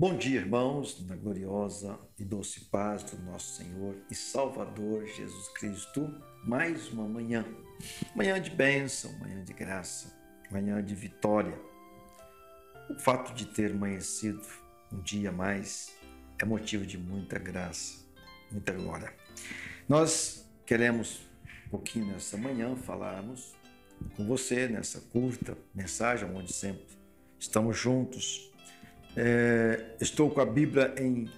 Bom dia, irmãos, na gloriosa e doce paz do nosso Senhor e Salvador Jesus Cristo. Mais uma manhã, manhã de bênção, manhã de graça, manhã de vitória. O fato de ter amanhecido um dia a mais é motivo de muita graça, muita glória. Nós queremos um pouquinho nessa manhã falarmos com você nessa curta mensagem, onde sempre estamos juntos. Estou com a Bíblia em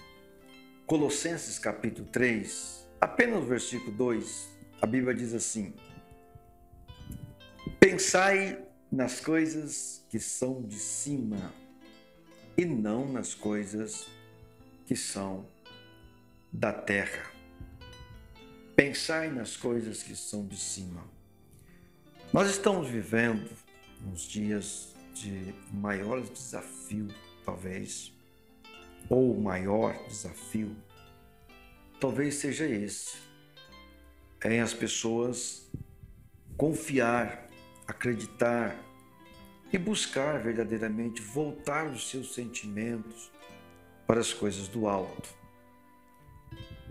Colossenses capítulo 3, apenas o versículo 2, a Bíblia diz assim: pensai nas coisas que são de cima e não nas coisas que são da terra. Pensai nas coisas que são de cima. Nós estamos vivendo uns dias de maior desafio, talvez, ou o maior desafio, talvez seja esse, em as pessoas confiar, acreditar e buscar verdadeiramente voltar os seus sentimentos para as coisas do alto.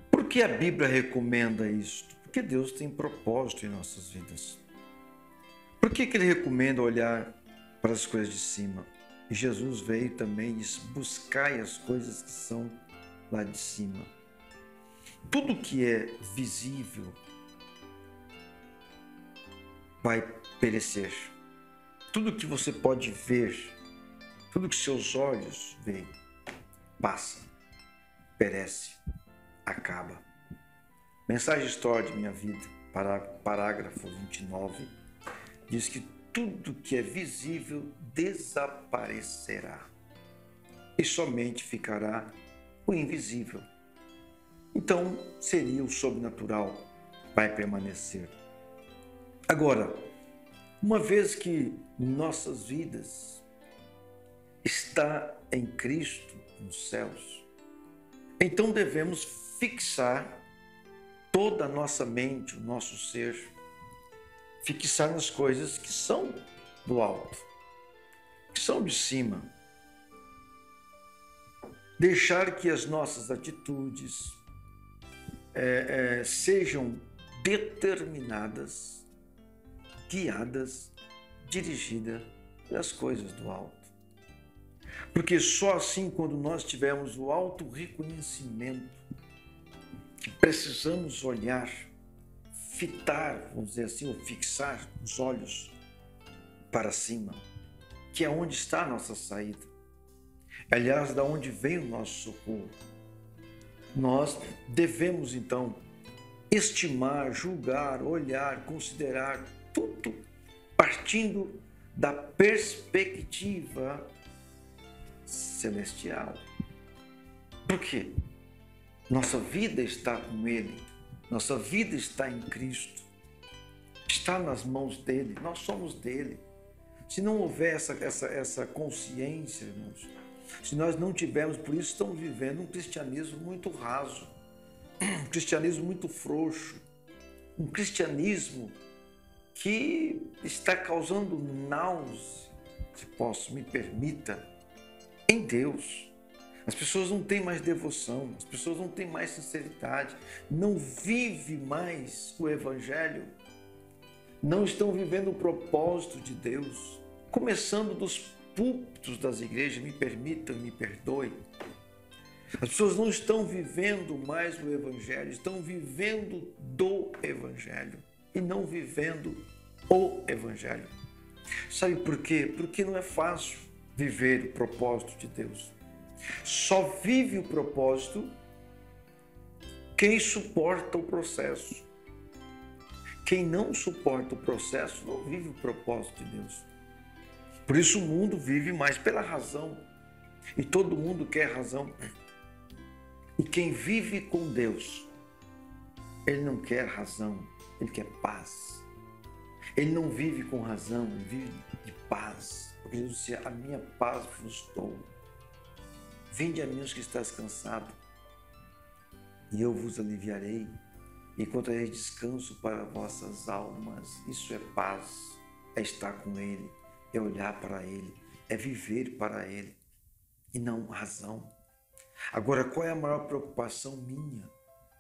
Por que a Bíblia recomenda isto? Porque Deus tem propósito em nossas vidas. Por que Ele recomenda olhar para as coisas de cima? E Jesus veio também e disse: buscai as coisas que são lá de cima. Tudo que é visível vai perecer. Tudo que você pode ver, tudo que seus olhos veem, passa, perece, acaba. Mensagem História de Minha Vida, parágrafo 29, diz que tudo que é visível desaparecerá e somente ficará o invisível. Então, seria o sobrenatural, vai permanecer. Agora, uma vez que nossas vidas está em Cristo nos céus, então devemos fixar toda a nossa mente, o nosso ser, fixar nas coisas que são do alto, que são de cima. Deixar que as nossas atitudes sejam determinadas, guiadas, dirigidas pelas coisas do alto. Porque só assim, quando nós tivermos o alto reconhecimento que precisamos olhar, fitar, vamos dizer assim, ou fixar os olhos para cima, que é onde está a nossa saída. Aliás, da onde vem o nosso socorro. Nós devemos, então, estimar, julgar, olhar, considerar tudo partindo da perspectiva celestial. Por quê? Nossa vida está com Ele. Nossa vida está em Cristo, está nas mãos dEle, nós somos dEle. Se não houver essa consciência, irmãos, se nós não tivermos, por isso estamos vivendo um cristianismo muito raso, um cristianismo muito frouxo, um cristianismo que está causando náusea, se posso, me permita, em Deus. As pessoas não têm mais devoção, as pessoas não têm mais sinceridade, não vivem mais o Evangelho, não estão vivendo o propósito de Deus, começando dos púlpitos das igrejas, me permitam, me perdoem. As pessoas não estão vivendo mais o Evangelho, estão vivendo do Evangelho e não vivendo o Evangelho. Sabe por quê? Porque não é fácil viver o propósito de Deus. Só vive o propósito quem suporta o processo. Quem não suporta o processo não vive o propósito de Deus. Por isso o mundo vive mais pela razão. E todo mundo quer razão. E quem vive com Deus, ele não quer razão, ele quer paz. Ele não vive com razão, ele vive de paz. Porque Jesus disse: a minha paz vos dou. Vinde a mim os que estáis cansados, e eu vos aliviarei, e encontrareis descanso para vossas almas. Isso é paz, é estar com Ele, é olhar para Ele, é viver para Ele, e não razão. Agora, qual é a maior preocupação minha?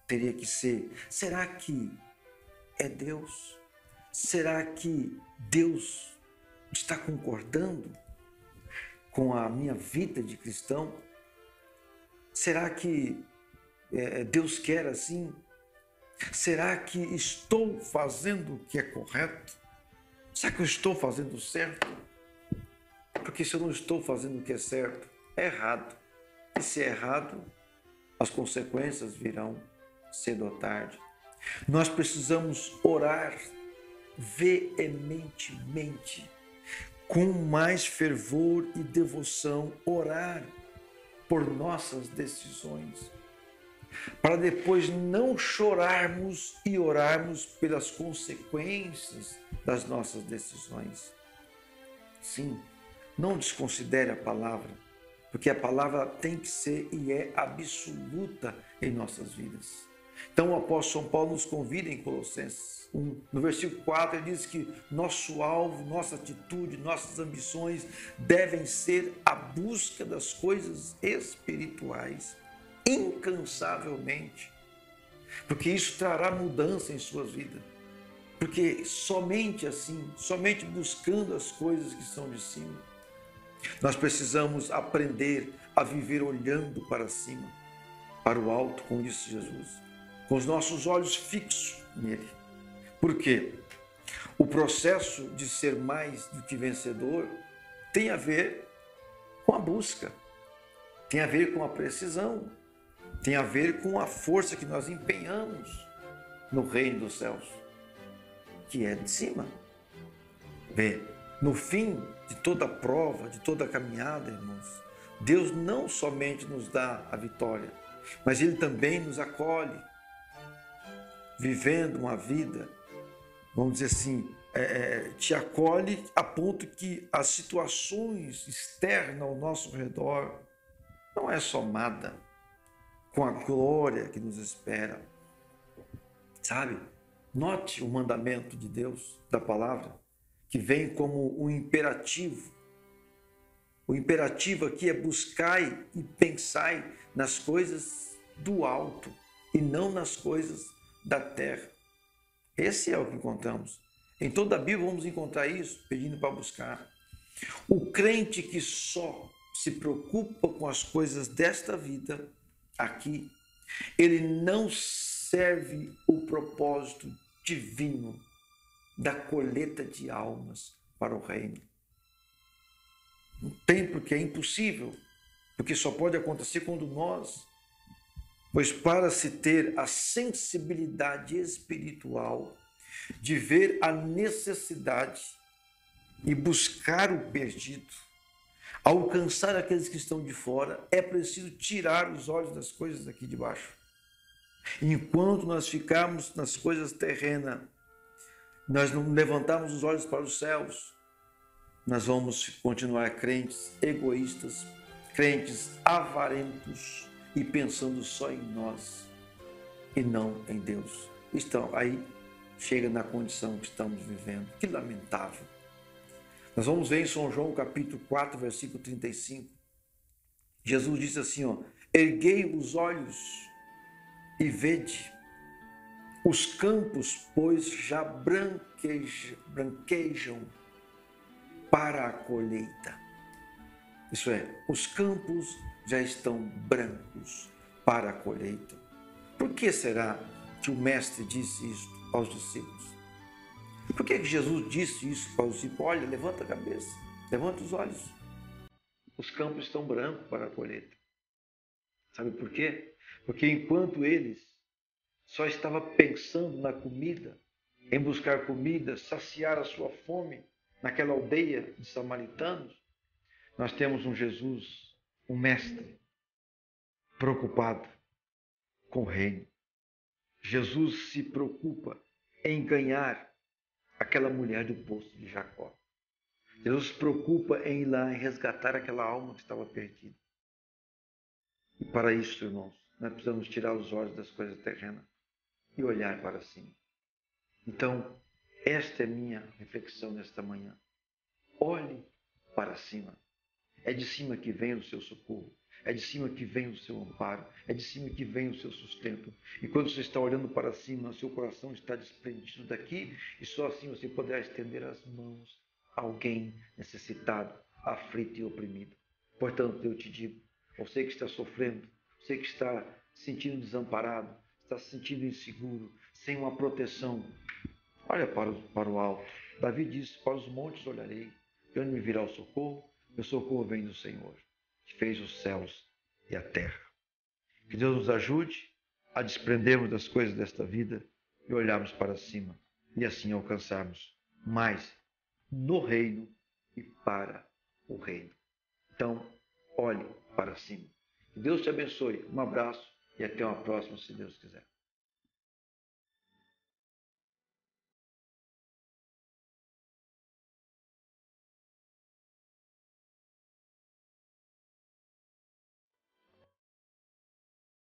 Teria que ser, será que é Deus? Será que Deus está concordando com a minha vida de cristão? Será que Deus quer assim? Será que estou fazendo o que é correto? Será que eu estou fazendo certo? Porque se eu não estou fazendo o que é certo, é errado. E se é errado, as consequências virão cedo ou tarde. Nós precisamos orar veementemente, com mais fervor e devoção, orar por nossas decisões, para depois não chorarmos e orarmos pelas consequências das nossas decisões. Sim, não desconsidere a palavra, porque a palavra tem que ser e é absoluta em nossas vidas. Então o apóstolo São Paulo nos convida em Colossenses 1, no versículo 4, ele diz que nosso alvo, nossa atitude, nossas ambições devem ser a busca das coisas espirituais, incansavelmente, porque isso trará mudança em sua vida. Porque somente assim, somente buscando as coisas que são de cima, nós precisamos aprender a viver olhando para cima, para o alto, como disse Jesus, com os nossos olhos fixos nele. Por quê? O processo de ser mais do que vencedor tem a ver com a busca, tem a ver com a precisão, tem a ver com a força que nós empenhamos no reino dos céus, que é de cima. Vê, no fim de toda prova, de toda caminhada, irmãos, Deus não somente nos dá a vitória, mas Ele também nos acolhe, vivendo uma vida, vamos dizer assim, te acolhe a ponto que as situações externas ao nosso redor não é somada com a glória que nos espera. Sabe? Note o mandamento de Deus, da palavra, que vem como um imperativo. O imperativo aqui é buscai e pensai nas coisas do alto e não nas coisas da terra. Esse é o que encontramos. Em toda a Bíblia vamos encontrar isso, pedindo para buscar. O crente que só se preocupa com as coisas desta vida, aqui, ele não serve o propósito divino da colheita de almas para o reino. Não tem, porque é impossível, porque só pode acontecer quando nós, pois para se ter a sensibilidade espiritual de ver a necessidade e buscar o perdido, alcançar aqueles que estão de fora, é preciso tirar os olhos das coisas aqui de baixo. Enquanto nós ficarmos nas coisas terrenas, nós não levantarmos os olhos para os céus, nós vamos continuar crentes egoístas, crentes avarentos e pensando só em nós e não em Deus. Então, aí chega na condição que estamos vivendo. Que lamentável. Nós vamos ver em São João capítulo 4, versículo 35. Jesus disse assim, erguei os olhos e vede, os campos, pois, já branquejam para a colheita. Isso é, os campos já estão brancos para a colheita. Por que será que o mestre disse isso aos discípulos? Por que Jesus disse isso para os discípulos? Olha, levanta a cabeça, levanta os olhos. Os campos estão brancos para a colheita. Sabe por quê? Porque enquanto eles só estavam pensando na comida, em buscar comida, saciar a sua fome naquela aldeia de samaritanos, nós temos um Jesus, um mestre, preocupado com o reino. Jesus se preocupa em ganhar aquela mulher do poço de Jacó. Jesus se preocupa em ir lá e resgatar aquela alma que estava perdida. E para isso, irmãos, nós precisamos tirar os olhos das coisas terrenas e olhar para cima. Então, esta é minha reflexão nesta manhã. Olhe para cima. É de cima que vem o seu socorro. É de cima que vem o seu amparo. É de cima que vem o seu sustento. E quando você está olhando para cima, seu coração está desprendido daqui e só assim você poderá estender as mãos a alguém necessitado, aflito e oprimido. Portanto, eu te digo, você que está sofrendo, você que está se sentindo desamparado, está se sentindo inseguro, sem uma proteção, olha para o alto. Davi disse, para os montes olharei, de onde me virá o socorro? Meu socorro vem do Senhor, que fez os céus e a terra. Que Deus nos ajude a desprendermos das coisas desta vida e olharmos para cima, e assim alcançarmos mais no reino e para o reino. Então, olhe para cima. Que Deus te abençoe. Um abraço e até uma próxima, se Deus quiser.